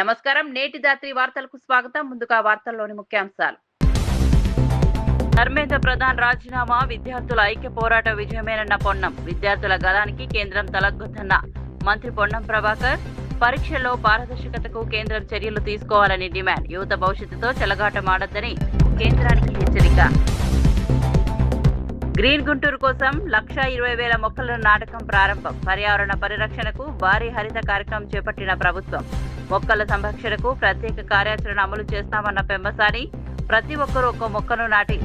నమస్కారం. నేటి రాత్రి వార్తలకు స్వాగతం. ముందుగా వార్తల్లోని ముఖ్యాంశాలు. ధర్మేంద్ర ప్రధాన్ రాజీనామా విద్యార్థుల ఐక్య పోరాట విజయమేనన్న పొన్నం. విద్యార్థుల గలానికి కేంద్రం తలగ్గొద్దన్న మంత్రి పొన్నం ప్రభాకర్. పరీక్షల్లో పారదర్శకతకు కేంద్రం చర్యలు తీసుకోవాలని డిమాండ్. యువత భవిష్యత్తుతో చెలగాటమాడొద్దని కేంద్రానికి హెచ్చరిక. గ్రీన్ గుంటూరు కోసం 1,20,000 మొక్కల నాటకం ప్రారంభం. పర్యావరణ పరిరక్షణకు భారీ హరిత కార్యక్రమం చేపట్టిన ప్రభుత్వం. మొక్కల సంరక్షణకు ప్రత్యేక కార్యాచరణ అమలు చేస్తామన్న పెమ్మసాని. ప్రతి ఒక్కరూ ఒక్క మొక్కను నాటి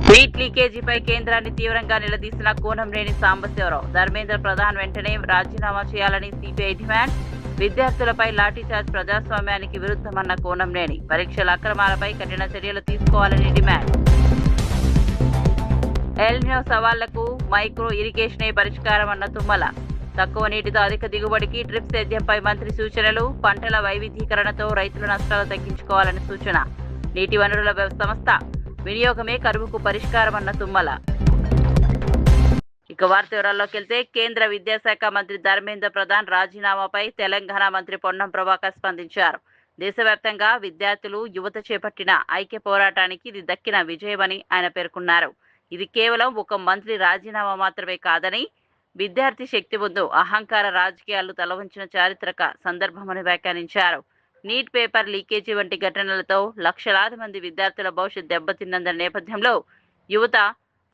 నీట్ లీకేజీపై కేంద్రాన్ని తీవ్రంగా నిలదీసిన కూనంనేని సాంబశివరావు. ధర్మేంద్ర ప్రధాన్ వెంటనే రాజీనామా చేయాలని సిపిఐ డిమాండ్. విద్యార్థులపై లాఠీచార్జ్ ప్రజాస్వామ్యానికి విరుద్ధమన్న కూనంనేని. పరీక్షల అక్రమాలపై కఠిన చర్యలు తీసుకోవాలని డిమాండ్. ఎల్నినో సవాళ్లకు మైక్రో ఇరిగేషనే పరిష్కారం అన్న తుమ్మల. తక్కువ నీటితో అధిక దిగుబడికి డ్రిప్ సేద్యంపై మంత్రి సూచనలు. పంటల వైవిధ్యీకరణతో రైతుల నష్టాలు తగ్గించుకోవాలని సూచన. నీటి వనరుల సంస్థ వినియోగమే కరువుకు పరిష్కారమన్న తుమ్మల. ఇక వార్త వివరాల్లోకి వెళ్తే, కేంద్ర విద్యాశాఖ మంత్రి ధర్మేంద్ర ప్రధాన్ రాజీనామాపై తెలంగాణ మంత్రి పొన్నం ప్రభాకర్ స్పందించారు. దేశవ్యాప్తంగా విద్యార్థులు, యువత చేపట్టిన ఐక్య పోరాటానికి ఇది దక్కిన విజయమని ఆయన పేర్కొన్నారు. ఇది కేవలం ఒక మంత్రి రాజీనామా మాత్రమే కాదని, విద్యార్థి శక్తి ముందు అహంకార రాజకీయాలు తలవంచిన చారిత్రక సందర్భమని వ్యాఖ్యానించారు. నీట్ పేపర్ లీకేజీ వంటి ఘటనలతో లక్షలాది మంది విద్యార్థుల భవిష్యత్ దెబ్బతిన్న నేపథ్యంలో యువత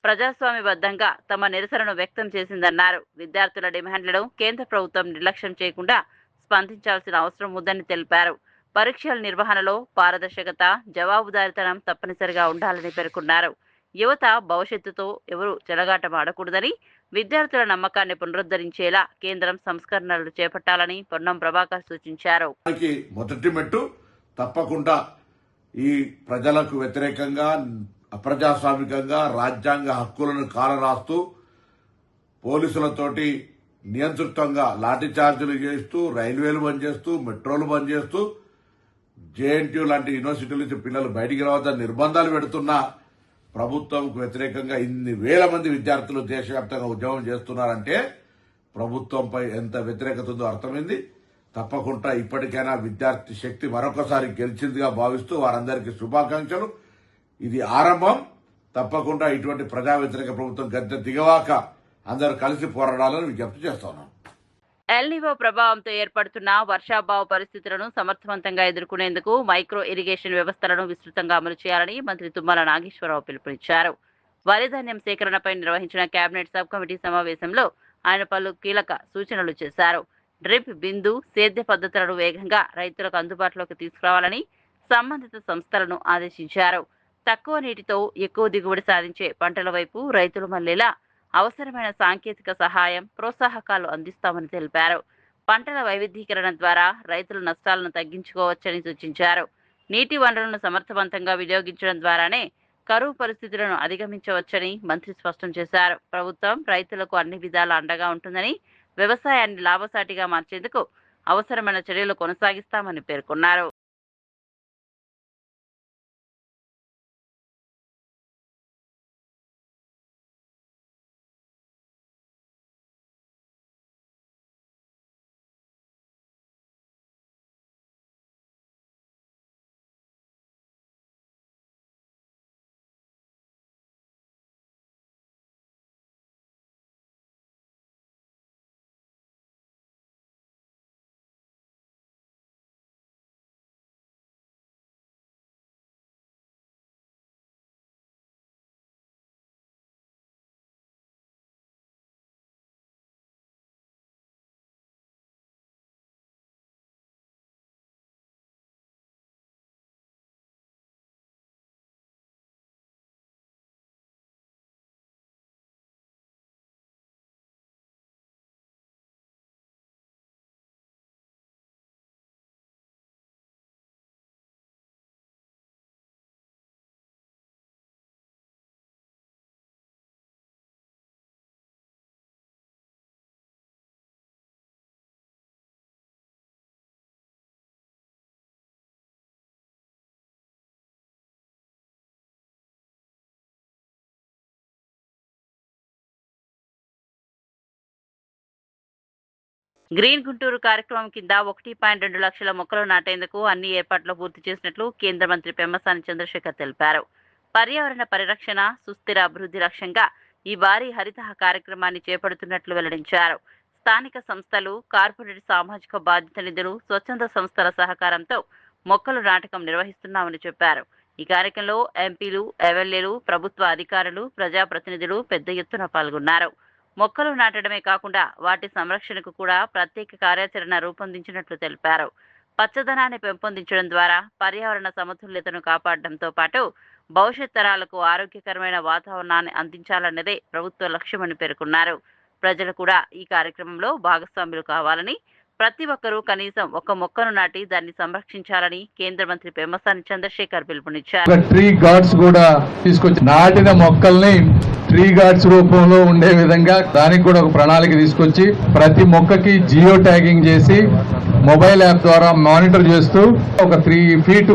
ప్రజాస్వామ్యబద్ధంగా తమ నిరసనను వ్యక్తం చేసిందన్నారు. విద్యార్థుల డిమాండ్లను కేంద్ర ప్రభుత్వం నిర్లక్ష్యం చేయకుండా స్పందించాల్సిన అవసరం ఉందని తెలిపారు. పరీక్షల నిర్వహణలో పారదర్శకత, జవాబుదారీతనం తప్పనిసరిగా ఉండాలని పేర్కొన్నారు. యువత భవిష్యత్తుతో ఎవరూ చెలగాటమాడకూడదని, విద్యార్థుల నమ్మకాన్ని పునరుద్ధరించేలా కేంద్రం సంస్కరణలు చేపట్టాలని పొన్నం ప్రభాకర్ సూచించారు. మొదటి మెట్టు తప్పకుండా ఈ ప్రజలకు వ్యతిరేకంగా, అప్రజాస్వామికంగా రాజ్యాంగ హక్కులను కాలరాస్తూ పోలీసులతోటి నియంతృత్వంగా లాఠీ చార్జీలు చేస్తూ, రైల్వేలు బంద్ చేస్తూ, మెట్రోలు బంద్ చేస్తూ, జేఎన్టీయూ లాంటి యూనివర్సిటీల నుంచి పిల్లలు బయటికి రావద్దని నిర్బంధాలు పెడుతున్నా ప్రభుత్వంకు వ్యతిరేకంగా ఇన్ని వేల మంది విద్యార్థులు దేశవ్యాప్తంగా ఉద్యమం చేస్తున్నారంటే ప్రభుత్వంపై ఎంత వ్యతిరేకత ఉందో అర్థమైంది. తప్పకుండా ఇప్పటికైనా విద్యార్థి శక్తి మరొకసారి గెలిచిందిగా భావిస్తూ వారందరికీ శుభాకాంక్షలు. ఇది ఆరంభం. తప్పకుండా ఇటువంటి ప్రజా వ్యతిరేక ప్రభుత్వం గద్దె దిగవాక అందరూ కలిసి పోరాడాలని విజ్ఞప్తి చేస్తున్నాం. ఎల్నినో ప్రభావంతో ఏర్పడుతున్న వర్షాభావ పరిస్థితులను సమర్థవంతంగా ఎదుర్కొనేందుకు మైక్రో ఇరిగేషన్ వ్యవస్థలను విస్తృతంగా అమలు చేయాలని మంత్రి తుమ్మల నాగేశ్వరరావు పిలుపునిచ్చారు. వరి ధాన్యం సేకరణపై నిర్వహించిన కేబినెట్ సబ్ కమిటీ సమావేశంలో ఆయన పలు కీలక సూచనలు చేశారు. డ్రిప్, బిందు, సేద్య పద్ధతులను వేగంగా రైతులకు అందుబాటులోకి తీసుకురావాలని సంబంధిత సంస్థలను ఆదేశించారు. తక్కువ నీటితో ఎక్కువ దిగుబడి సాధించే పంటల వైపు రైతులు మళ్లేలా అవసరమైన సాంకేతిక సహాయం, ప్రోత్సాహకాలు అందిస్తామని తెలిపారు. పంటల వైవిధ్యీకరణ ద్వారా రైతుల నష్టాలను తగ్గించుకోవచ్చని సూచించారు. నీటి వనరులను సమర్థవంతంగా వినియోగించడం ద్వారానే కరువు పరిస్థితులను అధిగమించవచ్చని మంత్రి స్పష్టం చేశారు. ప్రభుత్వం రైతులకు అన్ని విధాల అండగా ఉంటుందని, వ్యవసాయాన్ని లాభసాటిగా మార్చేందుకు అవసరమైన చర్యలు కొనసాగిస్తామని పేర్కొన్నారు. గ్రీన్ గుంటూరు కార్యక్రమం కింద 1.2 లక్షల మొక్కలు నాటేందుకు అన్ని ఏర్పాట్లు పూర్తి చేసినట్లు కేంద్ర మంత్రి పెమ్మసాని చంద్రశేఖర్ తెలిపారు. పర్యావరణ పరిరక్షణ, సుస్థిర అభివృద్ధి లక్ష్యంగా ఈ భారీ హరిత కార్యక్రమాన్ని చేపడుతున్నట్లు వెల్లడించారు. స్థానిక సంస్థలు, కార్పొరేట్ సామాజిక బాధ్యత నిధులు, స్వచ్ఛంద సంస్థల సహకారంతో మొక్కలు నాటకం నిర్వహిస్తున్నామని చెప్పారు. ఈ కార్యక్రమంలో ఎంపీలు, ఎమ్మెల్యేలు, ప్రభుత్వ అధికారులు, ప్రజాప్రతినిధులు పెద్ద ఎత్తున పాల్గొన్నారు. మొక్కలు నాటడమే కాకుండా వాటి సంరక్షణకు కూడా ప్రత్యేక కార్యాచరణ రూపొందించినట్లు తెలిపారు. పచ్చదనాన్ని పెంపొందించడం ద్వారా పర్యావరణ సమతుల్యతను కాపాడడంతో పాటు భవిష్యత్ తరాలకు ఆరోగ్యకరమైన వాతావరణాన్ని అందించాలన్నదే ప్రభుత్వ లక్ష్యమని పేర్కొన్నారు. ప్రజలు కూడా ఈ కార్యక్రమంలో భాగస్వాములు కావాలని, ప్రతి ఒక్కరూ కనీసం ఒక మొక్కను నాటి దాన్ని సంరక్షించాలని కేంద్ర మంత్రి పెమ్మసాని చంద్రశేఖర్ పిలుపునిచ్చారు. ట్రీ గార్డ్స్ కూడా తీసుకొచ్చి నాటిన మొక్కల్ని ట్రీ గార్డ్స్ రూపంలో ఉండే విధంగా దానికి కూడా ఒక ప్రణాళిక తీసుకొచ్చి ప్రతి మొక్కకి జియో ట్యాగింగ్ చేసి మొబైల్ యాప్ ద్వారా మానిటర్ చేస్తూ ఒక 3 feet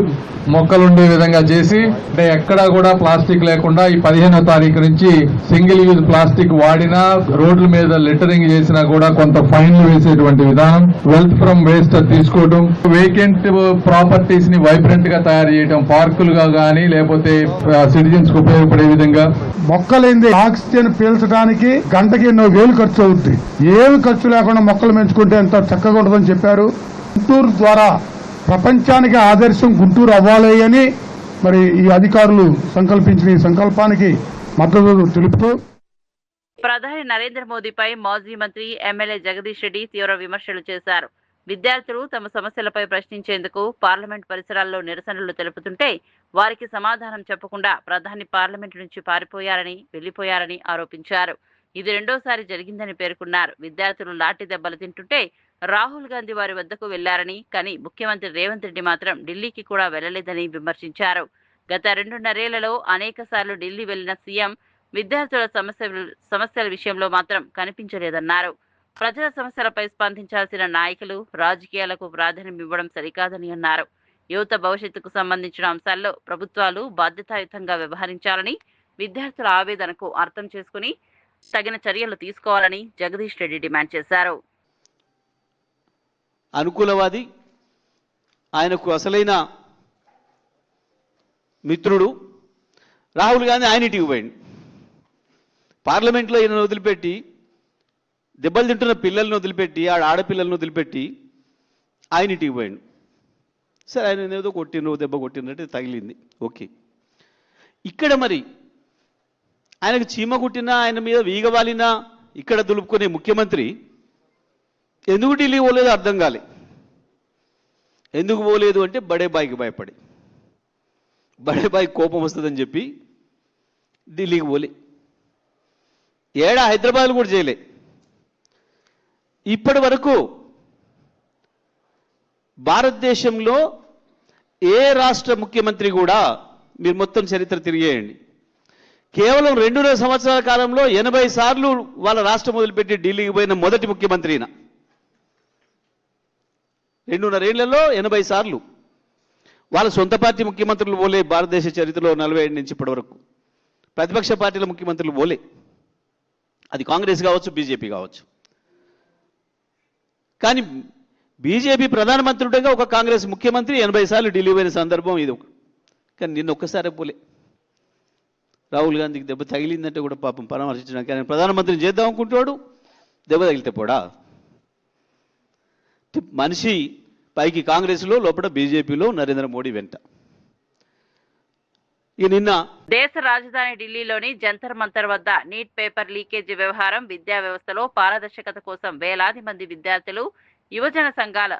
మొక్కలు ఉండే విధంగా చేసి, అంటే ఎక్కడా కూడా ప్లాస్టిక్ లేకుండా ఈ 15వ తారీఖు నుంచి సింగిల్ యూజ్ ప్లాస్టిక్ వాడినా, రోడ్ల మీద లిటరింగ్ చేసినా కూడా కొంత ఫైన్లు వేసేటువంటి విధానం, వెల్త్ ఫ్రమ్ వేస్ట్ తీసుకోవడం, వేకెంట్ ప్రాపర్టీస్ ని వైబ్రెంట్ గా తయారు చేయడం, పార్కులుగా గానీ లేకపోతే సిటిజన్స్ కు ఉపయోగపడే విధంగా. మొక్కలేంది ఆక్సిజన్ పీల్చడానికి గంటకి ఎన్నో వేలు ఖర్చు అవుతుంది. ఏమి ఖర్చు లేకుండా మొక్కలు పెంచుకుంటే ఎంత చక్కగా ఉంటుందని చెప్పారు. గుంటూరు ద్వారా ప్రపంచానికి ఆదర్శం గుంటూరు అవ్వాలి అని మరి ఈ అధికారులు సంకల్పించిన ఈ సంకల్పానికి మద్దతు తెలుపుతూ ప్రధాని నరేంద్ర మోదీపై మాజీ మంత్రి ఎమ్మెల్యే జగదీష్ రెడ్డి తీవ్ర విమర్శలు చేశారు. విద్యార్థులు తమ సమస్యలపై ప్రశ్నించేందుకు పార్లమెంట్ పరిసరాల్లో నిరసనలు తెలుపుతుంటే వారికి సమాధానం చెప్పకుండా ప్రధాని పార్లమెంట్ నుంచి వెళ్లిపోయారని ఆరోపించారు. ఇది రెండోసారి జరిగిందని పేర్కొన్నారు. విద్యార్థులు లాఠీ దెబ్బలు తింటుంటే రాహుల్ గాంధీ వారి వద్దకు వెళ్లారని, కానీ ముఖ్యమంత్రి రేవంత్ రెడ్డి మాత్రం ఢిల్లీకి కూడా వెళ్లలేదని విమర్శించారు. గత 2.5 ఏళ్లలో అనేక సార్లు ఢిల్లీ వెళ్లిన సీఎం విద్యార్థుల సమస్యల విషయంలో మాత్రం కనిపించలేదన్నారు. ప్రజల సమస్యలపై స్పందించాల్సిన నాయకులు రాజకీయాలకు ప్రాధాన్యం ఇవ్వడం సరికాదని అన్నారు. యువత భవిష్యత్తుకు సంబంధించిన అంశాల్లో ప్రభుత్వాలు బాధ్యతాయుతంగా వ్యవహరించాలని, విద్యార్థుల ఆవేదనకు అర్థం చేసుకుని తగిన చర్యలు తీసుకోవాలని జగదీష్ రెడ్డి డిమాండ్ చేశారు. అనుకూలవాది, ఆయనకు అసలైన మిత్రుడు రాహుల్ గాంధీ ఆయన ఇంటికి పోయింది. పార్లమెంట్లో ఈయనను వదిలిపెట్టి, దెబ్బలు తింటున్న పిల్లలను వదిలిపెట్టి, ఆడపిల్లలను వదిలిపెట్టి ఆయన ఇంటికి పోయిండు. సరే, ఆయన ఏదో కొట్టినరు, దెబ్బ కొట్టినట్టు తగిలింది, ఓకే. ఇక్కడ మరి ఆయనకు చీమ కుట్టినా, ఆయన మీద వీగవాలినా ఇక్కడ దులుపుకునే ముఖ్యమంత్రి ఎందుకు ఢిల్లీ పోలేదు అర్థం కాలే. ఎందుకు పోలేదు అంటే బడే బాయికి భయపడి, బడే బాయి కోపం వస్తుందని చెప్పి ఢిల్లీకి పోలే. హైదరాబాద్ కూడా చేయలే. ఇప్పటి వరకు భారతదేశంలో ఏ రాష్ట్ర ముఖ్యమంత్రి కూడా, మీరు మొత్తం చరిత్ర తిరిగేయండి, కేవలం 2.5 సంవత్సరాల కాలంలో 80 సార్లు వాళ్ళ రాష్ట్రం మొదలుపెట్టి ఢిల్లీకి పోయిన మొదటి ముఖ్యమంత్రి ఈయన. 2.5 ఏళ్లలో 80 సార్లు. వాళ్ళ సొంత పార్టీ ముఖ్యమంత్రులు పోలే భారతదేశ చరిత్రలో 47 నుంచి ఇప్పటి వరకు. ప్రతిపక్ష పార్టీల ముఖ్యమంత్రులు పోలే, అది కాంగ్రెస్ కావచ్చు, బీజేపీ కావచ్చు. కానీ బీజేపీ ప్రధానమంత్రి ఉండగా ఒక కాంగ్రెస్ ముఖ్యమంత్రి 80 సార్లు ఢిల్లీ పోయిన సందర్భం ఇది. కానీ నిన్న ఒక్కసారి పోలే. రాహుల్ గాంధీకి దెబ్బ తగిలిందంటే కూడా పాపం పరామర్శించడానికి ఆయన ప్రధానమంత్రిని చేద్దాం అనుకుంటాడు, దెబ్బ తగిలితే పోడా. మనిషి పైకి కాంగ్రెస్లో, లోపల బీజేపీలో, నరేంద్ర మోడీ వెంట. నిన్న దేశ రాజధాని ఢిల్లీలోని జంతర్ మంతర్ వద్ద నీట్ పేపర్ లీకేజీ వ్యవహారం, విద్యా వ్యవస్థలో పారదర్శకత కోసం వేలాది మంది విద్యార్థులు, యువజన సంఘాల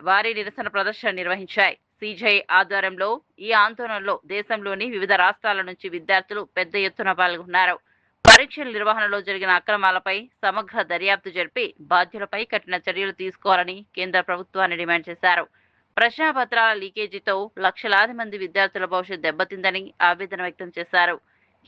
భారీ నిరసన ప్రదర్శన నిర్వహించాయి. సిజై ఆధ్వర్యంలో ఈ ఆందోళనలో దేశంలోని వివిధ రాష్ట్రాల నుంచి విద్యార్థులు పెద్ద ఎత్తున పాల్గొన్నారు. పరీక్షల నిర్వహణలో జరిగిన అక్రమాలపై సమగ్ర దర్యాప్తు జరిపి బాధ్యులపై కఠిన చర్యలు తీసుకోవాలని కేంద్ర ప్రభుత్వాన్ని డిమాండ్ చేశారు. ప్రశ్నాపత్రాల లీకేజీతో లక్షలాది మంది విద్యార్థుల భవిష్యత్ దెబ్బతిందని ఆవేదన వ్యక్తం చేశారు.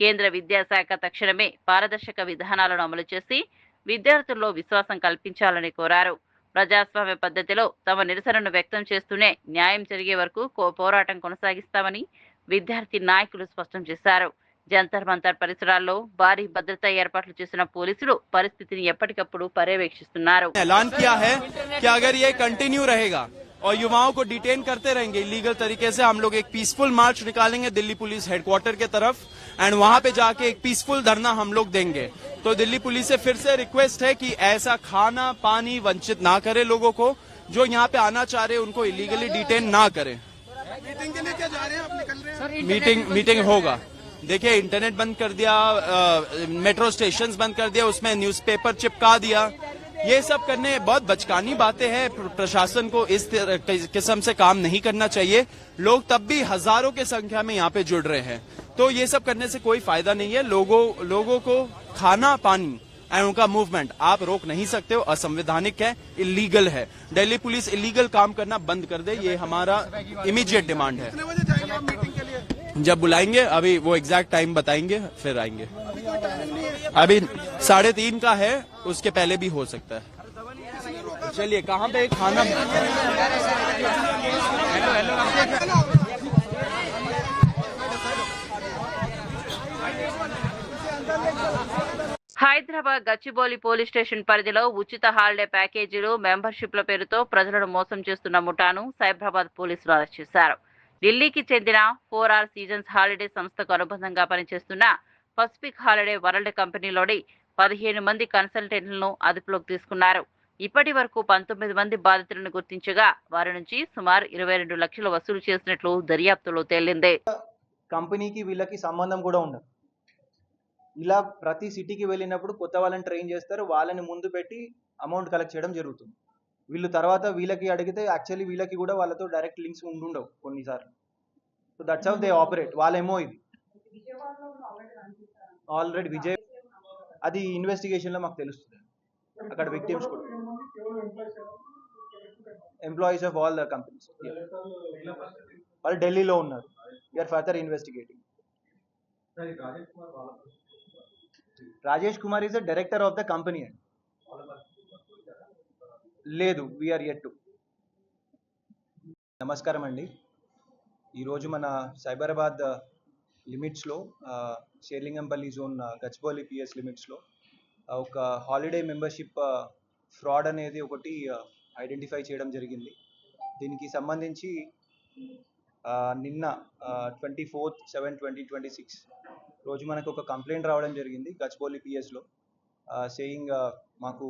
కేంద్ర విద్యాశాఖ తక్షణమే పారదర్శక విధానాలను అమలు చేసి విద్యార్థుల్లో విశ్వాసం కల్పించాలని కోరారు. ప్రజాస్వామ్య పద్ధతిలో తమ నిరసనను వ్యక్తం చేస్తూనే న్యాయం జరిగే వరకు పోరాటం కొనసాగిస్తామని విద్యార్థి నాయకులు స్పష్టం చేశారు. జంతర్ మంతర్ పరిసరాల్లో భారీ భద్రతా ఏర్పాట్లు చేసిన పోలీసులు పరిస్థితిని ఎప్పటికప్పుడు పర్యవేక్షిస్తున్నారు. ऐलान किया है कि अगर ये कंटिन्यू रहेगा और युवाओं को डिटेन करते रहेंगे इलीगल तरीके से, हम लोग एक पीसफुल मार्च निकालेंगे दिल्ली पुलिस हेडक्वार्टर के तरफ एंड वहां पे जाके एक पीसफुल धरना हम लोग देंगे. तो दिल्ली पुलिस से फिर से रिक्वेस्ट है कि ऐसा खाना पानी वंचित ना करे लोगों को, जो यहाँ पे आना चाह रहे उनको इलीगली डिटेन ना करें. मीटिंग के लिए क्या जा रहे हैं, आप निकल रहे हैं? मीटिंग होगा. देखिए इंटरनेट बंद कर दिया, मेट्रो स्टेशन बंद कर दिया, उसमें न्यूज़पेपर चिपका दिया. ये सब करने बहुत बचकानी बातें हैं. प्रशासन को इस किस्म से काम नहीं करना चाहिए. लोग तब भी हजारों के संख्या में यहाँ पे जुड़ रहे हैं, तो ये सब करने से कोई फायदा नहीं है. लोगों को खाना पानी एंड उनका मूवमेंट आप रोक नहीं सकते हो, असंवैधानिक है, इलीगल है. दिल्ली पुलिस इलीगल काम करना बंद कर दे, ये हमारा इमीडिएट डिमांड है. जब बुलाएंगे, अभी वो एग्जैक्ट टाइम बताएंगे फिर आएंगे. अभी 3:30 का है, उसके पहले भी हो सकता है. चलिए कहाँ पे खाना హైదరాబాద్ గచ్చిబౌలి పోలీస్ స్టేషన్ పరిధిలో ఉచిత హాలిడే ప్యాకేజీలు మెంబర్షిప్ల పేరుతో ప్రజలను మోసం చేస్తున్న ముఠాను సైబరాబాద్ పోలీసులు అరెస్ట్ చేశారు. ఢిల్లీకి చెందిన 4R సీజన్స్ హాలిడే సంస్థకు అనుబంధంగా పనిచేస్తున్న పసిఫిక్ హాలిడే వరల్డ్ కంపెనీలోని 15 మంది కన్సల్టెంట్లను అదుపులోకి తీసుకున్నారు. ఇప్పటి వరకు 19 మంది బాధితులను గుర్తించగా వారి నుంచి సుమారు 22 లక్షలు వసూలు చేసినట్లు దర్యాప్తులో తేలింది. కంపెనీకి వీళ్ళకి సంబంధం కూడా ఉండదు. ఇలా ప్రతి సిటీకి వెళ్ళినప్పుడు కొత్త వాళ్ళని ట్రైన్ చేస్తారు, వాళ్ళని ముందు పెట్టి అమౌంట్ కలెక్ట్ చేయడం జరుగుతుంది. వీళ్ళు తర్వాత వీళ్ళకి అడిగితే యాక్చువల్లీ వీళ్ళకి కూడా వాళ్ళతో డైరెక్ట్ లింక్స్ ఉండవు కొన్నిసార్లు. So that's how they operate. వాళ్ళేమో ఇది ఆల్రెడీ విజయ్, అది ఇన్వెస్టిగేషన్లో మాకు తెలుస్తుంది. అక్కడ విక్టిమ్స్ కూడా employees of all the companies వాళ్ళు ఢిల్లీలో ఉన్నారు. We are further investigating. Rajesh Kumar is the director of the company అండి. లేదు, వీఆర్ యెట్ టు. నమస్కారం అండి. ఈరోజు మన సైబరాబాద్ లిమిట్స్లో షేర్లింగంపల్లి జోన్ గచ్చిబౌలి పిఎస్ లిమిట్స్లో ఒక హాలిడే మెంబర్షిప్ ఫ్రాడ్ అనేది ఒకటి ఐడెంటిఫై చేయడం జరిగింది. దీనికి సంబంధించి నిన్న 24/7/2026 రోజు మనకు ఒక కంప్లైంట్ రావడం జరిగింది గచ్చిబౌలి పిఎస్లో, సేయింగ్ మాకు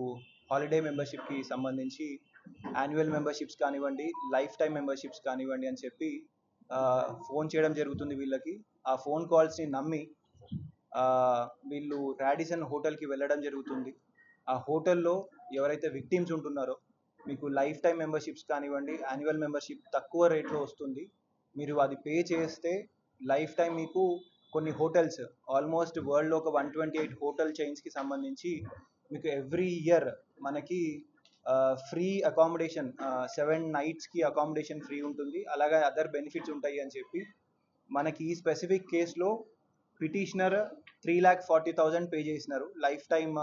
హాలిడే మెంబర్షిప్కి సంబంధించి యాన్యువల్ మెంబర్షిప్స్ కానివ్వండి, లైఫ్ టైం మెంబర్షిప్స్ కానివ్వండి అని చెప్పి ఫోన్ చేయడం జరుగుతుంది వీళ్ళకి. ఆ ఫోన్ కాల్స్ని నమ్మి వీళ్ళు రాడిసన్ హోటల్కి వెళ్ళడం జరుగుతుంది. ఆ హోటల్లో ఎవరైతే విక్టిమ్స్ ఉంటున్నారో మీకు లైఫ్ టైం మెంబర్షిప్స్ కానివ్వండి, యాన్యువల్ మెంబర్షిప్ తక్కువ రేట్లో వస్తుంది, మీరు అది పే చేస్తే లైఫ్ టైం మీకు కొన్ని హోటల్స్ ఆల్మోస్ట్ వరల్డ్లో ఒక 128 హోటల్ చైన్స్కి సంబంధించి మీకు ఎవ్రీ ఇయర్ మనకి ఫ్రీ అకామిడేషన్ 7 నైట్స్కి అకామిడేషన్ ఫ్రీ ఉంటుంది. అలాగే అదర్ బెనిఫిట్స్ ఉంటాయి అని చెప్పి మనకి ఈ స్పెసిఫిక్ కేసులో పిటిషనర్ 3,40,000 పే చేసినారు లైఫ్ టైమ్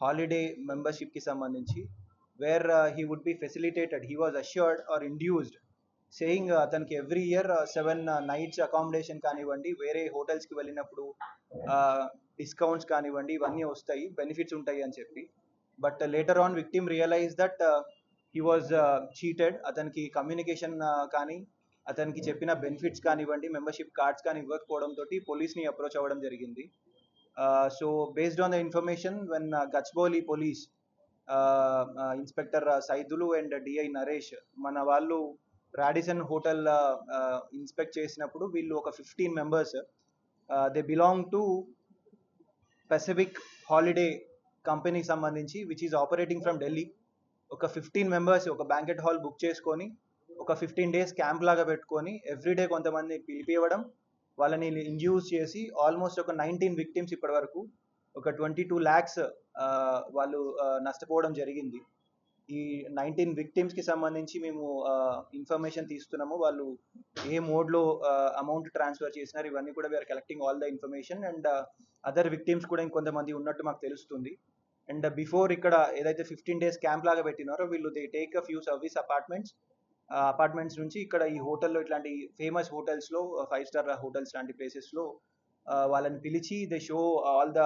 హాలిడే మెంబర్షిప్కి సంబంధించి. Where he would be facilitated, he was assured or induced saying అతనికి ఎవ్రీ ఇయర్ 7 నైట్స్ అకామిడేషన్ కానివ్వండి, వేరే హోటల్స్కి వెళ్ళినప్పుడు డిస్కౌంట్స్ కానివ్వండి, ఇవన్నీ వస్తాయి, బెనిఫిట్స్ ఉంటాయి అని చెప్పి. But later on victim realise that he was cheated. అతనికి కమ్యూనికేషన్ కానీ అతనికి చెప్పిన బెనిఫిట్స్ కానివ్వండి, మెంబర్షిప్ కార్డ్స్ కానీ ఇవ్వకపోవడంతో పోలీస్ని అప్రోచ్ అవ్వడం జరిగింది. So based on the information when Gachibowli police inspector Saidulu and DI Naresh మన వాళ్ళు రాడిసన్ హోటల్ ఇన్స్పెక్ట్ చేసినప్పుడు వీళ్ళు ఒక 15 members, they belong to Pacific holiday కంపెనీకి సంబంధించి which is operating from Delhi. ఒక 15 మెంబర్స్ ఒక బ్యాంకెట్ హాల్ బుక్ చేసుకొని ఒక 15 days క్యాంప్ లాగా పెట్టుకొని ఎవ్రీడే కొంతమంది పిలిపివ్వడం, వాళ్ళని ఇండ్యూస్ చేసి ఆల్మోస్ట్ ఒక 19 విక్టిమ్స్ ఇప్పటి వరకు ఒక 22 lakhs వాళ్ళు నష్టపోవడం జరిగింది. ఈ 19 విక్టిమ్స్కి సంబంధించి మేము ఇన్ఫర్మేషన్ తీస్తున్నాము. వాళ్ళు ఏ మోడ్లో అమౌంట్ ట్రాన్స్ఫర్ చేసినారు ఇవన్నీ కూడా we are collecting all the information. And other victims కూడా ఇంకొంతమంది ఉన్నట్టు మాకు తెలుస్తుంది. అండ్ బిఫోర్ ఇక్కడ ఏదైతే 15 days క్యాంప్ లాగా పెట్టినారో వీళ్ళు they take a few service apartments నుంచి ఇక్కడ ఈ హోటల్లో ఇట్లాంటి ఫేమస్ హోటల్స్లో 5 star హోటల్స్ లాంటి ప్లేసెస్లో వాళ్ళని పిలిచి they show all the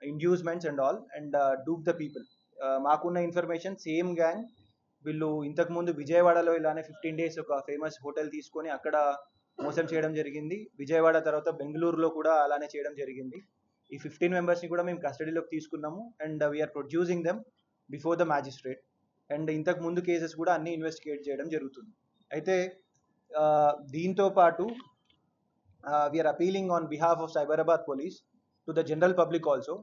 inducements and all and dupe the people. మాకున్న ఇన్ఫర్మేషన్ సేమ్ గ్యాంగ్ వీళ్ళు ఇంతకుముందు విజయవాడలో ఇలానే 15 days ఒక ఫేమస్ హోటల్ తీసుకొని అక్కడ మోసం చేయడం జరిగింది. విజయవాడ తర్వాత బెంగళూరులో కూడా అలానే చేయడం జరిగింది. ఈ 15 members కూడా మేము కస్టడీలోకి తీసుకున్నాము and we are producing them before the magistrate. And ఇంతకు ముందు కేసెస్ కూడా అన్ని ఇన్వెస్టిగేట్ చేయడం జరుగుతుంది. అయితే దీంతో పాటు we are appealing on behalf of Cyberabad police to the general public also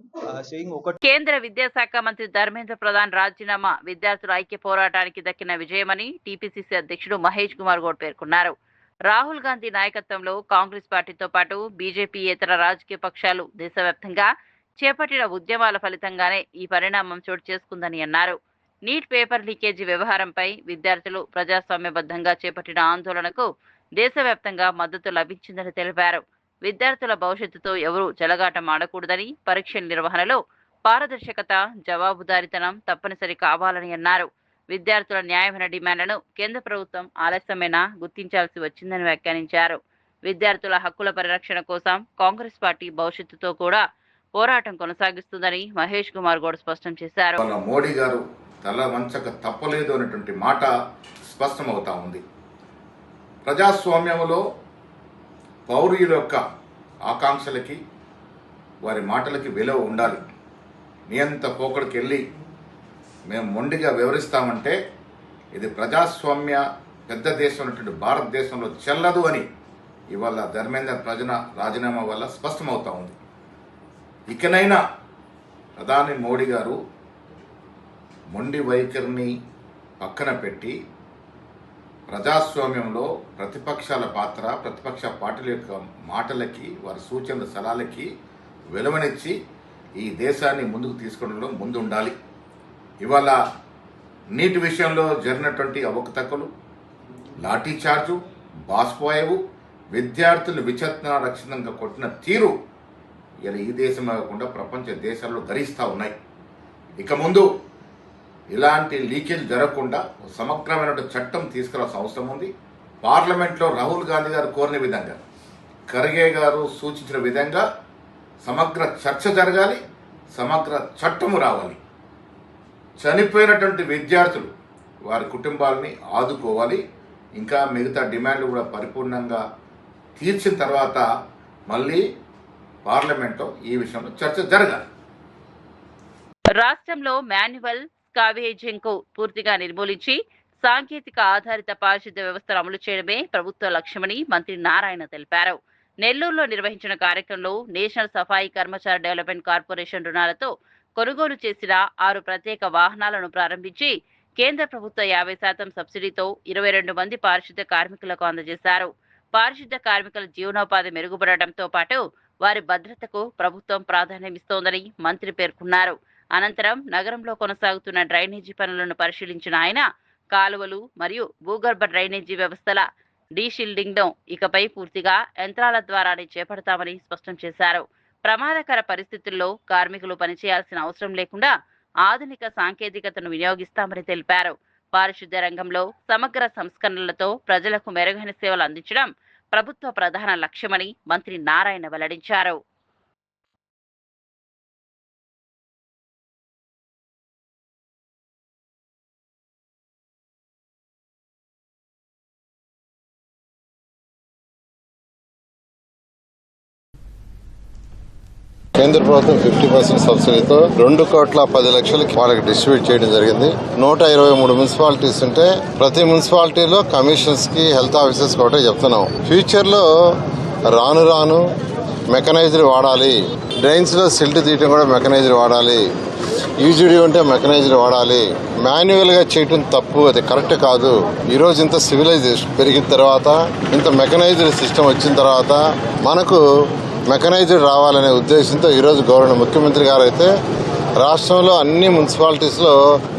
saying కేంద్ర విద్యాశాఖ మంత్రి ధర్మేంద్ర ప్రధాన్ రాజీనామా విద్యార్థుల ఐక్య పోరాటానికి దక్కిన విజయమని టీపీసీసీ అధ్యక్షుడు మహేష్ కుమార్ గౌడ్ పేర్కొన్నారు. రాహుల్ గాంధీ నాయకత్వంలో కాంగ్రెస్ పార్టీతో పాటు బీజేపీ ఇతర రాజకీయ పక్షాలు దేశవ్యాప్తంగా చేపట్టిన ఉద్యమాల ఫలితంగానే ఈ పరిణామం చోటు చేసుకుందని అన్నారు. నీట్ పేపర్ లీకేజీ వ్యవహారంపై విద్యార్థులు ప్రజాస్వామ్యబద్ధంగా చేపట్టిన ఆందోళనకు దేశవ్యాప్తంగా మద్దతు లభించిందని తెలిపారు. విద్యార్థుల భవిష్యత్తుతో ఎవరూ చెలగాటం ఆడకూడదని, పరీక్షల నిర్వహణలో పారదర్శకత, జవాబుదారీతనం తప్పనిసరి కావాలని అన్నారు. విద్యార్థుల న్యాయమైన డిమాండ్లను కేంద్ర ప్రభుత్వం ఆలస్యమైనా గుర్తించాల్సి వచ్చిందని వ్యాఖ్యానించారు. విద్యార్థుల హక్కుల పరిరక్షణ కోసం కాంగ్రెస్ పార్టీ భవిష్యత్తుతో కూడా పోరాటం కొనసాగిస్తుందని మహేష్ కుమార్ గౌడ్ స్పష్టం చేశారు. మోడీ గారు తల వంచక తప్పలేదు అనేటువంటి మాట స్పష్టమవుతా ఉంది. ప్రజాస్వామ్యంలో పౌరుల యొక్క ఆకాంక్షలకి, వారి మాటలకి విలువ ఉండాలి. నియంత పోకడికి వెళ్ళి మేము మొండిగా వివరిస్తామంటే ఇది ప్రజాస్వామ్య పెద్ద దేశం ఉన్నటువంటి భారతదేశంలో చెల్లదు అని ఇవాళ ధర్మేంద్ర రాజీనామా వల్ల స్పష్టమవుతా ఉంది. ఇకనైనా ప్రధాని మోడీ గారు మొండి వైఖరిని పక్కన పెట్టి ప్రజాస్వామ్యంలో ప్రతిపక్షాల పాత్ర, ప్రతిపక్ష పార్టీల యొక్క మాటలకి, వారి సూచనల సలహాలకి విలువనిచ్చి ఈ దేశాన్ని ముందుకు తీసుకోవడంలో ముందు ఉండాలి. ఇవాళ నీటి విషయంలో జరిగినటువంటి అవకతవకలు, లాఠీ చార్జు, బాష్పోయేవు, విద్యార్థులు విచక్షణారహితంగా కొట్టిన తీరు ఇలా ఈ దేశమే కాకుండా ప్రపంచ దేశాల్లో గరిస్తూ ఉన్నాయి. ఇక ముందు ఇలాంటి లీకేజ్ జరగకుండా సమగ్రమైన చట్టం తీసుకురావాల్సిన అవసరం ఉంది. పార్లమెంట్లో రాహుల్ గాంధీ గారు కోరిన విధంగా, ఖర్గే గారు సూచించిన విధంగా సమగ్ర చర్చ జరగాలి, సమగ్ర చట్టము రావాలి. చనిపోయినటువంటి విద్యార్థులు వారి కుటుంబాలని ఆదుకోవాలి. ఇంకా మిగతా డిమాండ్లు కూడా పరిపూర్ణంగా తీర్చిన తర్వాత మళ్ళీ పార్లమెంట్లో ఈ విషయంలో చర్చ జరగాలి. రాష్ట్రంలో మాన్యువల్ స్కావేజింగ్ కు పూర్తిగా నిర్మూలించి సాంకేతిక ఆధారిత పారిశుద్ధ్య వ్యవస్థను అమలు చేయడమే ప్రభుత్వ లక్ష్యమని మంత్రి నారాయణ తెలిపారు. నెల్లూరులో నిర్వహించిన కార్యక్రమంలో నేషనల్ సఫాయి కర్మచారి డెవలప్మెంట్ కార్పొరేషన్ రుణాలతో కొనుగోలు చేసిన 6 ప్రత్యేక వాహనాలను ప్రారంభించి కేంద్ర ప్రభుత్వ 50% సబ్సిడీతో 22 మంది పారిశుద్ధ్య కార్మికులకు అందజేశారు. పారిశుద్ధ్య కార్మికుల జీవనోపాధి మెరుగుపడటంతో పాటు వారి భద్రతకు ప్రభుత్వం ప్రాధాన్యమిస్తోందని మంత్రి పేర్కొన్నారు. అనంతరం నగరంలో కొనసాగుతున్న డ్రైనేజీ పనులను పరిశీలించిన ఆయన కాలువలు మరియు భూగర్భ డ్రైనేజీ వ్యవస్థల డీషిల్డింగ్ను ఇకపై పూర్తిగా యంత్రాల ద్వారానే చేపడతామని స్పష్టం చేశారు. ప్రమాదకర పరిస్థితుల్లో కార్మికులు పనిచేయాల్సిన అవసరం లేకుండా ఆధునిక సాంకేతికతను వినియోగిస్తామని తెలిపారు. పారిశుద్ధ్య రంగంలో సమగ్ర సంస్కరణలతో ప్రజలకు మెరుగైన సేవలు అందించడం ప్రభుత్వ ప్రధాన లక్ష్యమని మంత్రి నారాయణ వెల్లడించారు. కేంద్ర ప్రభుత్వం 50% సబ్సిడీతో 2,10,00,000 వాళ్ళకి డిస్ట్రిబ్యూట్ చేయడం జరిగింది. 123 మున్సిపాలిటీస్ ఉంటే ప్రతి మున్సిపాలిటీలో కమిషన్స్ కి, హెల్త్ ఆఫీసర్స్ ఒకటే చెప్తున్నాం. ఫ్యూచర్ లో రాను మెకనైజ్డ్ వాడాలి. డ్రైన్స్ లో సిల్ట్ తీయటం కూడా మెకనైజ్డ్ వాడాలి. యూజీడీ ఉంటే మెకనైజ్డ్ వాడాలి. మాన్యువల్ గా చేయటం తప్పు, అది కరెక్ట్ కాదు. ఈ రోజు ఇంత సివిలైజేషన్ పెరిగిన తర్వాత, ఇంత మెకనైజ్డ్ సిస్టమ్ వచ్చిన తర్వాత మనకు మెకనైజ్డ్ రావాలనే ఉద్దేశంతో ఈరోజు గవర్నర్ ముఖ్యమంత్రి గారు అయితే రాష్ట్రంలో అన్ని మున్సిపాలిటీస్లో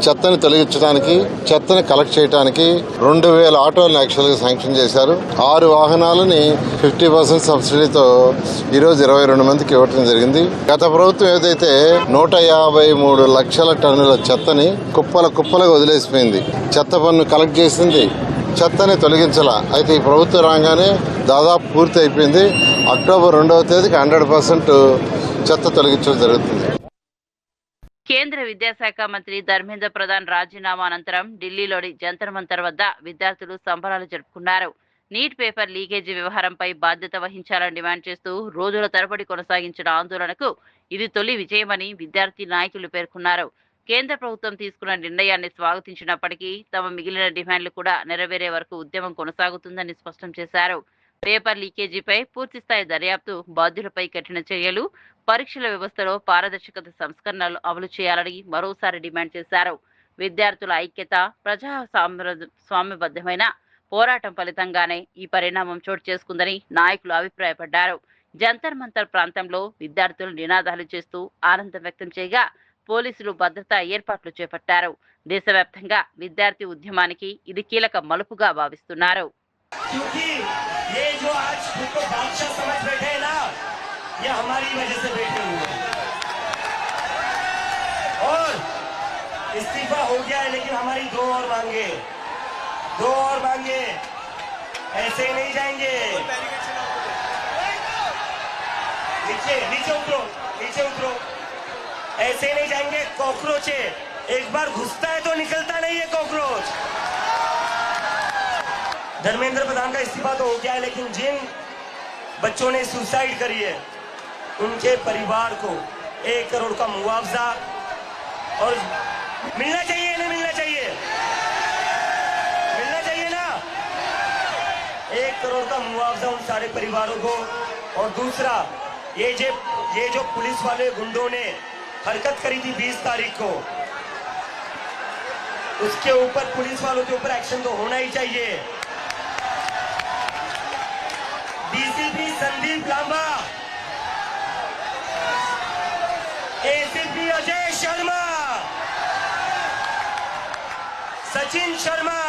చెత్తని తొలగించడానికి, చెత్తని కలెక్ట్ చేయడానికి 2,000 ఆటోలను యాక్చువల్గా శాంక్షన్ చేశారు. 6 వాహనాలని 50% సబ్సిడీతో ఈరోజు 22 మందికి ఇవ్వడం జరిగింది. గత ప్రభుత్వం ఏదైతే 153 లక్షల టన్నుల చెత్తని కుప్పలుగా వదిలేసిపోయింది. చెత్త పన్ను కలెక్ట్ చేసింది, చెత్తని తొలగించాల. అయితే ఈ ప్రభుత్వం రాగానే దాదాపు పూర్తి అయిపోయింది. అక్టోబర్ 2వ తేదీకి 100% చెత్త తొలగించడం జరుగుతుంది. కేంద్ర విద్యాశాఖ మంత్రి ధర్మేంద్ర ప్రధాన్ రాజీనామా అనంతరం ఢిల్లీలోని జంతర్ మంతర్ వద్ద విద్యార్థులు సంబరాలు జరుపుకున్నారు. నీట్ పేపర్ లీకేజీ వ్యవహారంపై బాధ్యత వహించాలని డిమాండ్ చేస్తూ రోజుల తరబడి కొనసాగించిన ఆందోళనకు ఇది తొలి విజయమని విద్యార్థి నాయకులు పేర్కొన్నారు. కేంద్ర ప్రభుత్వం తీసుకున్న నిర్ణయాన్ని స్వాగతించినప్పటికీ తమ మిగిలిన డిమాండ్లు కూడా నెరవేరే వరకు ఉద్యమం కొనసాగుతుందని స్పష్టం చేశారు. పేపర్ లీకేజీపై పూర్తిస్థాయి దర్యాప్తు, బాధ్యులపై కఠిన చర్యలు, పరీక్షల వ్యవస్థలో పారదర్శకత సంస్కరణలు అమలు చేయాలని మరోసారి డిమాండ్ చేశారు. విద్యార్థుల ఐక్యత, స్వామ్యబద్ధమైన పోరాటం ఫలితంగానే ఈ పరిణామం చోటు చేసుకుందని నాయకులు అభిప్రాయపడ్డారు. జంతర్ మంతర్ ప్రాంతంలో విద్యార్థులు నినాదాలు చేస్తూ ఆనందం వ్యక్తం చేయగా పోలీసులు భద్రతా ఏర్పాట్లు చేపట్టారు. దేశవ్యాప్తంగా విద్యార్థి ఉద్యమానికి ఇది కీలక మలుపుగా భావిస్తున్నారు. ये हमारी वजह से बैठे हुए हैं और इस्तीफा हो गया है, लेकिन हमारी दो और मांगे ऐसे ही नहीं जाएंगे। नीचे उतरो ऐसे ही नहीं जाएंगे। कॉकरोच है, एक बार घुसता है तो निकलता नहीं है कॉकरोच। धर्मेंद्र प्रधान का इस्तीफा तो हो गया है, लेकिन जिन बच्चों ने सुसाइड करी है उनके परिवार को 1 करोड़ का मुआवजा और मिलना चाहिए, नहीं मिलना चाहिए? मिलना चाहिए ना। 1 करोड़ का मुआवजा उन सारे परिवारों को। और दूसरा, ये जो पुलिस वाले गुंडों ने हरकत करी थी 20 तारीख को, उसके ऊपर पुलिस वालों के ऊपर एक्शन तो होना ही चाहिए। डीसीपी संदीप लांबा, एसीपी अजय शर्मा, सचिन शर्मा,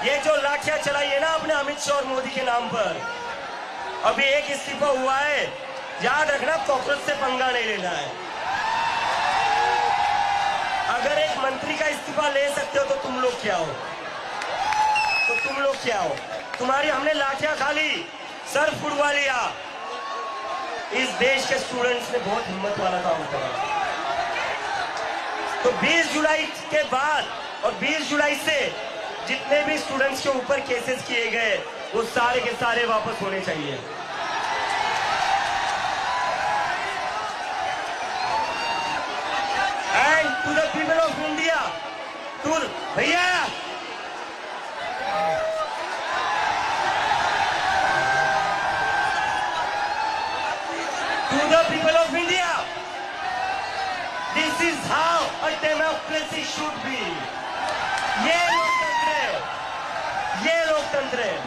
ये जो लाठियां चलाई है ना अपने अमित शाह और मोदी के नाम पर, अभी एक इस्तीफा हुआ है, याद रखना कॉकरोच से पंगा नहीं लेना है। अगर एक मंत्री का इस्तीफा ले सकते हो तो तुम लोग क्या हो? तुम्हारी हमने लाठियां खा ली, सर फुड़वा लिया। इस देश के स्टूडेंट्स ने बहुत हिम्मत वाला काम करा। तो 20 जुलाई के बाद और 20 जुलाई से जितने भी स्टूडेंट्स के ऊपर केसेस किए गए वो सारे के सारे वापस होने चाहिए। And to the people of India, भैया to the people of India, this is how a democracy should be. ये लोकतंत्र है।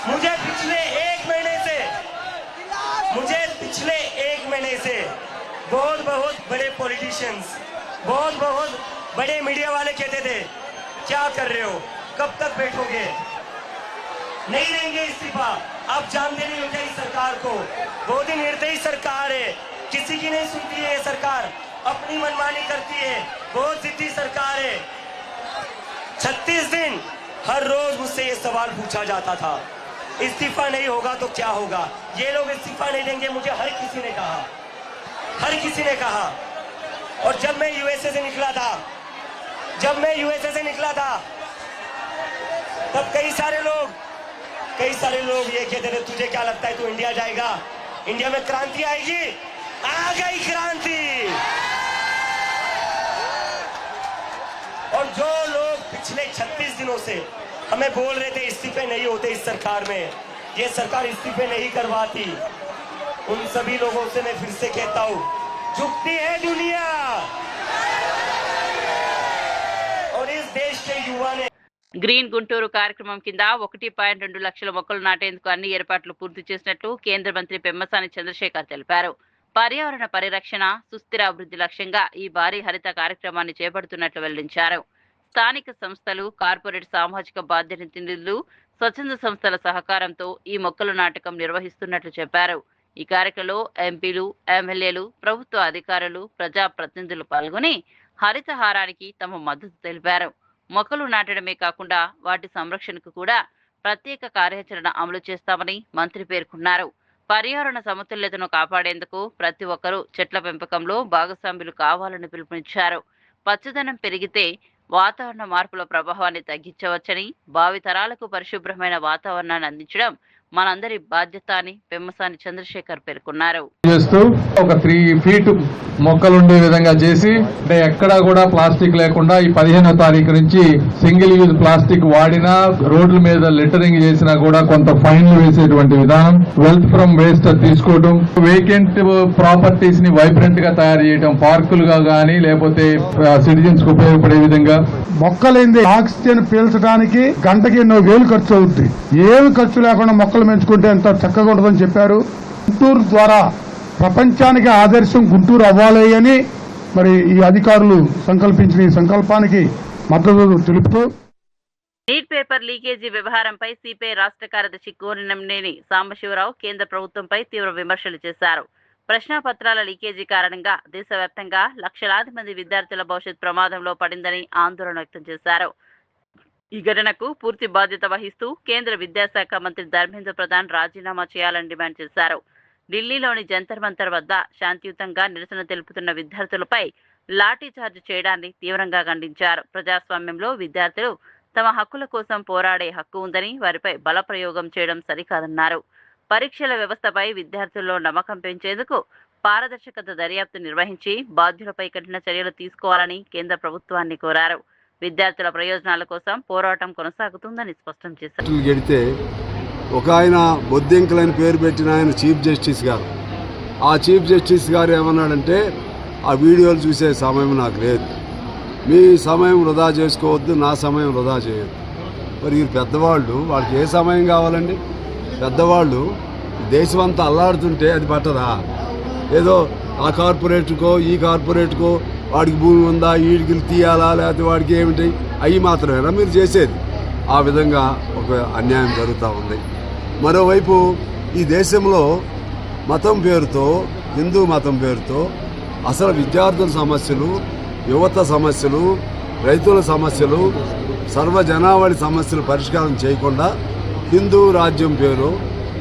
मुझे पिछले एक महीने से बहुत बड़े पॉलिटिशियंस, बहुत बड़े मीडिया वाले कहते थे क्या कर रहे हो, कब तक बैठोगे, नहीं देंगे इस्तीफा। आप जानते नहीं हो क्या इस सरकार को, बहुत ही निर्दयी सरकार है, किसी की नहीं सुनती है ये सरकार, अपनी मनमानी करती है, बहुत जिद्दी सरकार है। 36 दिन हर रोज मुझसे ये सवाल पूछा जाता था, इस्तीफा नहीं होगा तो क्या होगा। ये लोग इस्तीफा नहीं देंगे, मुझे हर किसी ने कहा। और जब मैं यूएसए से निकला था तब कई सारे लोग ये कहते थे तुझे क्या लगता है तू इंडिया जाएगा, इंडिया में क्रांति आएगी। आ गई क्रांति। और जो लोग पिछले 36 दिनों से हमें बोल रहे थे इस्तीफे नहीं होते इस सरकार में, ये सरकार इस्तीफे नहीं करवाती, उन सभी लोगों से मैं फिर से कहता हूं, झुकती है दुनिया। और इस देश के युवा ने గ్రీన్ గుంటూరు కార్యక్రమం కింద 1.2 లక్షల మొక్కలు నాటేందుకు అన్ని ఏర్పాట్లు పూర్తి చేసినట్లు కేంద్ర మంత్రి పెమ్మసాని చంద్రశేఖర్ తెలిపారు. పర్యావరణ పరిరక్షణ, సుస్థిర అభివృద్ధి లక్ష్యంగా ఈ భారీ హరిత కార్యక్రమాన్ని చేపడుతున్నట్లు వెల్లడించారు. స్థానిక సంస్థలు, కార్పొరేట్ సామాజిక బాధ్యతలు, స్వచ్ఛంద సంస్థల సహకారంతో ఈ మొక్కల నాటకం నిర్వహిస్తున్నట్లు చెప్పారు. ఈ కార్యక్రమంలో ఎంపీలు, ఎమ్మెల్యేలు, ప్రభుత్వ అధికారులు, ప్రజాప్రతినిధులు పాల్గొని హరితహారానికి తమ మద్దతు తెలిపారు. మొక్కలు నాటడమే కాకుండా వాటి సంరక్షణకు కూడా ప్రత్యేక కార్యాచరణ అమలు చేస్తామని మంత్రి పేర్కొన్నారు. పర్యావరణ సమతుల్యతను కాపాడేందుకు ప్రతి ఒక్కరూ చెట్ల పెంపకంలో భాగస్వాములు కావాలని పిలుపునిచ్చారు. పచ్చదనం పెరిగితే వాతావరణ మార్పుల ప్రభావాన్ని తగ్గించవచ్చని, భావితరాలకు పరిశుభ్రమైన వాతావరణాన్ని అందించడం మనందరి బాధ్యత అని పెమ్మసాని చంద్రశేఖర్ పేర్కొన్నారు. చేస్తూ ఒక 3 feet మొక్కలుండే విధంగా చేసి, అంటే ఎక్కడా కూడా ప్లాస్టిక్ లేకుండా ఈ 15వ తారీఖు నుంచి సింగిల్ యూజ్ ప్లాస్టిక్ వాడినా, రోడ్ల మీద లిటరింగ్ చేసినా కూడా కొంత ఫైన్లు వేసేటువంటి విధానం, వెల్త్ ఫ్రమ్ వేస్ట్ తీసుకోవడం, వేకెంట్ ప్రాపర్టీస్ ని వైబ్రెంట్ గా తయారు చేయడం, పార్కులుగా గానీ లేకపోతే సిటిజన్స్ కు ఉపయోగపడే విధంగా. మొక్కలేంది ఆక్సిజన్ పీల్చడానికి గంటకి ఎన్నో వేలు ఖర్చు అవుతుంది. ఏమి ఖర్చు లేకుండా మొక్కలు పెంచుకుంటే ఎంత చక్కగా ఉంటుందని చెప్పారు. గుంటూరు ద్వారా ప్రపంచానికి ఆదర్శం గుంటూరు అవ్వాలి అని మరి ఈ అధికారులు సంకల్పించిన ఈ సంకల్పానికి మద్దతు తెలుపుతూ, నీట్ పేపర్ లీకేజీ వ్యవహారంపై సిపిఐ రాష్ట్ర కార్యదర్శి కోరినంనేని సాంబశివరావు కేంద్ర ప్రభుత్వంపై తీవ్ర విమర్శలు చేశారు. ప్రశ్నాపత్రాల లీకేజీ కారణంగా దేశవ్యాప్తంగా లక్షలాది మంది విద్యార్థుల భవిష్యత్ ప్రమాదంలో పడిందని ఆందోళన వ్యక్తం చేశారు. ఈ ఘటనకు పూర్తి బాధ్యత వహిస్తూ కేంద్ర విద్యాశాఖ మంత్రి ధర్మేంద్ర ప్రధాన్ రాజీనామా చేయాలని డిమాండ్ చేశారు. ఢిల్లీలోని జంతర్ మంతర్ వద్ద శాంతియుతంగా నిరసన తెలుపుతున్న విద్యార్థులపై లాఠీ చార్జ్ చేయడాన్ని తీవ్రంగా ఖండించారు. ప్రజాస్వామ్యంలో విద్యార్థులు తమ హక్కుల కోసం పోరాడే హక్కు ఉందని, వారిపై బలప్రయోగం చేయడం సరికాదన్నారు. పరీక్షల వ్యవస్థపై విద్యార్థుల్లో నమ్మకం పెంచేందుకు పారదర్శకత దర్యాప్తు నిర్వహించి బాధ్యులపై కఠిన చర్యలు తీసుకోవాలని కేంద్ర ప్రభుత్వాన్ని కోరారు. విద్యార్థుల ప్రయోజనాల కోసం పోరాటం కొనసాగుతుందని స్పష్టం చేశారు. ఒక ఆయన బొద్దింకలని పేరు పెట్టిన ఆయన చీఫ్ జస్టిస్ గారు, ఆ చీఫ్ జస్టిస్ గారు ఏమన్నాడంటే, ఆ వీడియోలు చూసే సమయం నాకు లేదు, మీ సమయం వృధా చేసుకోవద్దు, నా సమయం వృధా చేయొద్దు. మరి వీరు పెద్దవాళ్ళు, వాళ్ళకి ఏ సమయం కావాలండి? పెద్దవాళ్ళు దేశమంతా అల్లాడుతుంటే అది పట్టదా? ఏదో ఆ కార్పొరేట్కో ఈ కార్పొరేట్కో వాడికి భూమి ఉందా, ఈడికి తీయాలా, లేకపోతే వాడికి ఏమిటి, అవి మాత్రమేనా మీరు చేసేది? ఆ విధంగా ఒక అన్యాయం జరుగుతూ ఉంది. మరోవైపు ఈ దేశంలో మతం పేరుతో, హిందూ మతం పేరుతో అసలు విద్యార్థుల సమస్యలు, యువత సమస్యలు, రైతుల సమస్యలు, సర్వజనావళి సమస్యలు పరిష్కారం చేయకుండా హిందూ రాజ్యం పేరు,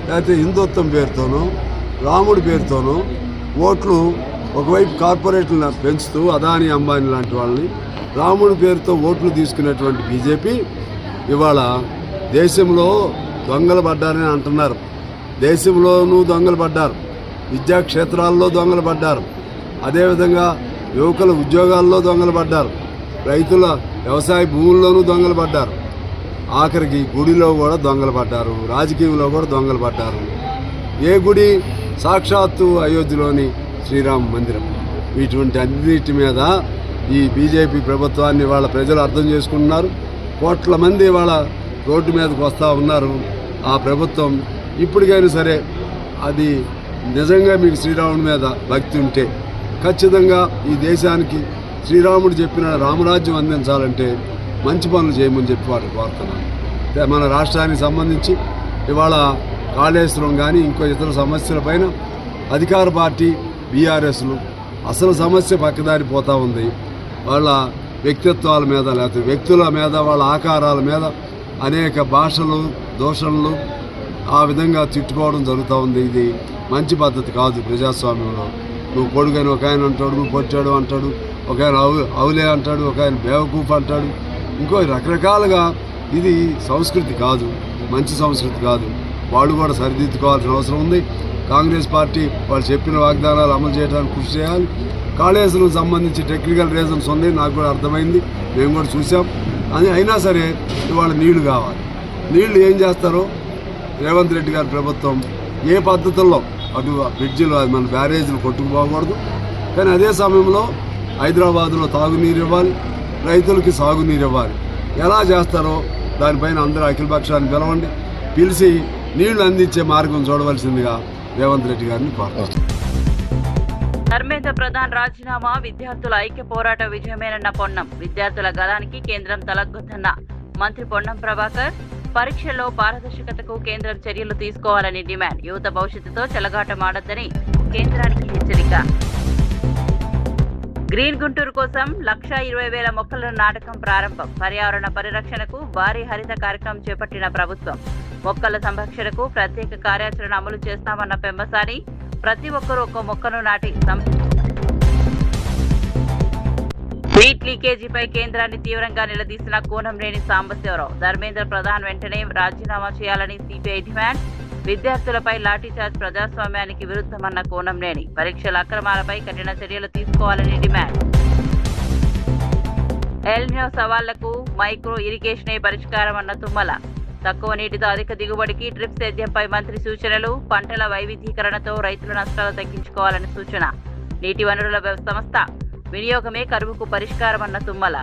లేకపోతే హిందుత్వం పేరుతోనూ, రాముడి పేరుతోనూ ఓట్లు ఒకవైపు కార్పొరేట్లను పెంచుతూ అదానీ అంబానీ లాంటి వాళ్ళని, రాముడి పేరుతో ఓట్లు తీసుకునేటువంటి బీజేపీ ఇవాళ దేశంలో దొంగలు పడ్డారని అంటున్నారు. దేశంలోనూ దొంగలు పడ్డారు, విద్యాక్షేత్రాల్లో దొంగలు పడ్డారు, అదేవిధంగా యువకుల ఉద్యోగాల్లో దొంగలు పడ్డారు, రైతుల వ్యవసాయ భూముల్లోనూ దొంగలు పడ్డారు, ఆఖరికి గుడిలో కూడా దొంగలు పడ్డారు, రాజకీయంలో కూడా దొంగలు పడ్డారు. ఏ గుడి? సాక్షాత్తు అయోధ్యలోని శ్రీరామ మందిరం. ఇటువంటి అన్నిటి మీద ఈ బీజేపీ ప్రభుత్వాన్ని వాళ్ళ ప్రజలు అర్థం చేసుకుంటున్నారు. కోట్ల మంది వాళ్ళ రోడ్డు మీదకి వస్తూ ఉన్నారు. ఆ ప్రభుత్వం ఇప్పటికైనా సరే, అది నిజంగా మీకు శ్రీరాముడి మీద భక్తి ఉంటే ఖచ్చితంగా ఈ దేశానికి శ్రీరాముడు చెప్పిన రామరాజ్యం అందించాలంటే మంచి పనులు చేయమని చెప్పి వాటిని కోరుతున్నాను. మన రాష్ట్రానికి సంబంధించి ఇవాళ కాళేశ్వరం కానీ ఇంకో ఇతర సమస్యలపైన అధికార పార్టీ బీఆర్ఎస్లు అసలు సమస్య పక్కదారి పోతూ ఉంది. వాళ్ళ వ్యక్తిత్వాల మీద, లేకపోతే వ్యక్తుల మీద, వాళ్ళ ఆకారాల మీద అనేక భాషలు, దోషణలు ఆ విధంగా తిట్టుకోవడం జరుగుతూ ఉంది. ఇది మంచి పద్ధతి కాదు ప్రజాస్వామ్యంలో. నువ్వు పొడుగని ఒక ఆయన అంటాడు, నువ్వు పొచ్చాడు అంటాడు, ఒక ఆయన అవులే అంటాడు, ఒక ఆయన బేవకూఫ్ అంటాడు, ఇంకో రకరకాలుగా. ఇది సంస్కృతి కాదు, మంచి సంస్కృతి కాదు. వాళ్ళు కూడా సరిదిద్దుకోవాల్సిన అవసరం ఉంది. కాంగ్రెస్ పార్టీ వాళ్ళు చెప్పిన వాగ్దానాలు అమలు చేయడానికి కృషి చేయాలి. కాళేశ్వరం సంబంధించి టెక్నికల్ రీజన్స్ ఉన్నాయి, నాకు కూడా అర్థమైంది, మేము కూడా చూసాం. అని అయినా సరే ఇవాళ నీళ్లు కావాలి. నీళ్లు ఏం చేస్తారో రేవంత్ రెడ్డి గారి ప్రభుత్వం ఏ పద్ధతుల్లో, అటు బ్రిడ్జిలు, అది మన బ్యారేజీలు కొట్టుకుపోకూడదు, కానీ అదే సమయంలో హైదరాబాద్లో తాగునీరు ఇవ్వాలి, రైతులకి సాగునీరు ఇవ్వాలి. ఎలా చేస్తారో దానిపైన అందరూ అఖిలపక్షాన్ని పిలవండి, పిలిచి నీళ్లు అందించే మార్గం చూడవలసిందిగా రేవంత్ రెడ్డి గారిని కోరుతారు. ధర్మేంద్ర ప్రధాన్ రాజీనామా విద్యార్థుల ఐక్య పోరాట విజయమేనన్న పొన్నం. విద్యార్థుల గలానికి కేంద్రం తలగ్గొద్దన్న మంత్రి పొన్నం ప్రభాకర్. పరీక్షల్లో పారదర్శకతకు కేంద్రం చర్యలు తీసుకోవాలని డిమాండ్. యువత భవిష్యత్తుతో చెలగాటమాడొద్దని కేంద్రానికి హెచ్చరిక. గ్రీన్ గుంటూరు కోసం 1,20,000 మొక్కల నాటకం ప్రారంభం. పర్యావరణ పరిరక్షణకు భారీ హరిత కార్యక్రమం చేపట్టిన ప్రభుత్వం. మొక్కల సంరక్షణకు ప్రత్యేక కార్యాచరణ అమలు చేస్తామన్న పెమ్మసాని. ప్రతి ఒక్కరూ ఒక్కో మొక్కను నాటి నీట్ లీకేజీపై కేంద్రాన్ని తీవ్రంగా నిలదీసిన కోనంనేని సాంబశివరావు. ధర్మేంద్ర ప్రధాన్ వెంటనే రాజీనామా చేయాలని సిపిఐ డిమాండ్. విద్యార్థులపై లాఠీచార్జ్ ప్రజాస్వామ్యానికి విరుద్ధమన్న కోనంనేని. పరీక్షల అక్రమాలపై కఠిన చర్యలు తీసుకోవాలని డిమాండ్. ఎల్నినో సవాళ్లకు మైక్రో ఇరిగేషనే పరిష్కారమన్న తుమ్మల. తక్కువ నీటితో అధిక దిగుబడికి డ్రిప్ సేద్యంపై మంత్రి సూచనలు. పంటల వైవిధ్యీకరణతో రైతుల నష్టాలు తగ్గించుకోవాలని సూచన. నీటి వనరుల సంస్థ వినియోగమే కరువుకు పరిష్కారమన్న తుమ్మల.